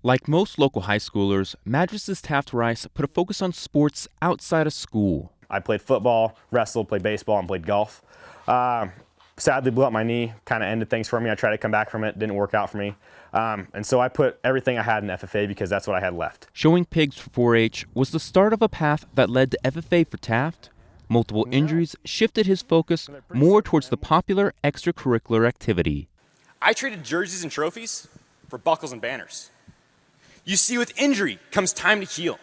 Like most local high schoolers, Madras Taft Rice put a focus on sports outside of school. I played football, wrestled, played baseball, and played golf. Sadly blew up my knee, kind of ended things for me. I tried to come back from it, didn't work out for me. And so I put everything I had in FFA because that's what I had left. Showing pigs for 4-H was the start of a path that led to FFA for Taft. Multiple injuries shifted his focus more towards the popular extracurricular activity. I traded jerseys and trophies for buckles and banners. You see, with injury comes time to heal.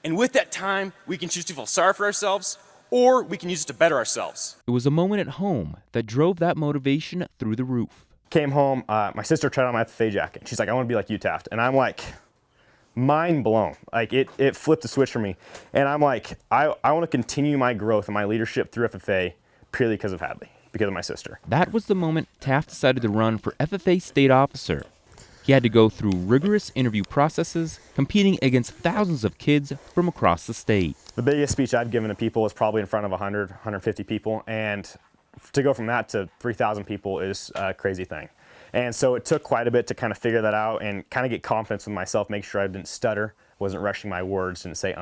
And with that time, we can choose to feel sorry for ourselves, or we can use it to better ourselves. It was a moment at home that drove that motivation through the roof. Came home, my sister tried on my FFA jacket. She's like, I want to be like you, Taft. And I'm like, mind blown. Like it flipped the switch for me. And I'm like, I want to continue my growth and my leadership through FFA purely because of Hadley, because of my sister. That was the moment Taft decided to run for FFA state officer. He had to go through rigorous interview processes, competing against thousands of kids from across the state. The biggest speech I've given to people is probably in front of 100, 150 people. And to go from that to 3,000 people is a crazy thing. And so it took quite a bit to kind of figure that out and kind of get confidence with myself, make sure I didn't stutter, wasn't rushing my words, didn't say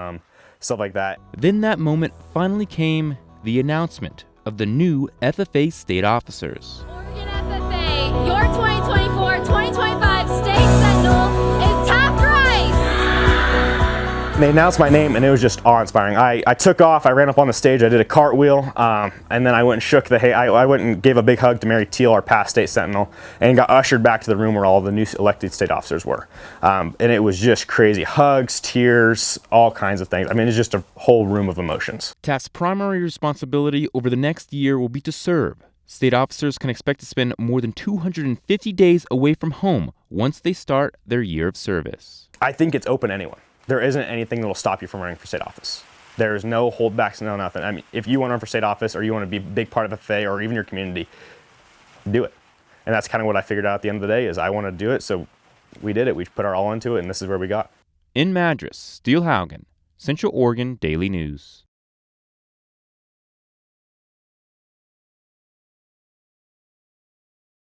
stuff like that. Then that moment finally came, the announcement of the new FFA state officers. Oregon FFA, your 2024-2025 state sentinel is Taft Rice. They announced my name and it was just awe-inspiring. I took off, I ran up on the stage, I did a cartwheel, and then I went and shook the hay. I went and gave a big hug to Mary Teal, our past state sentinel, and got ushered back to the room where all the new elected state officers were. And it was just crazy. Hugs, tears, all kinds of things. I mean, it's just a whole room of emotions. Taft's primary responsibility over the next year will be to serve. State officers can expect to spend more than 250 days away from home once they start their year of service. I think it's open to anyone. There isn't anything that will stop you from running for state office. There's no holdbacks, no nothing. I mean, if you want to run for state office or you want to be a big part of FFA or even your community, do it. And that's kind of what I figured out at the end of the day is I want to do it, so we did it. We put our all into it, and this is where we got. In Madras, Steele Haugen, Central Oregon Daily News.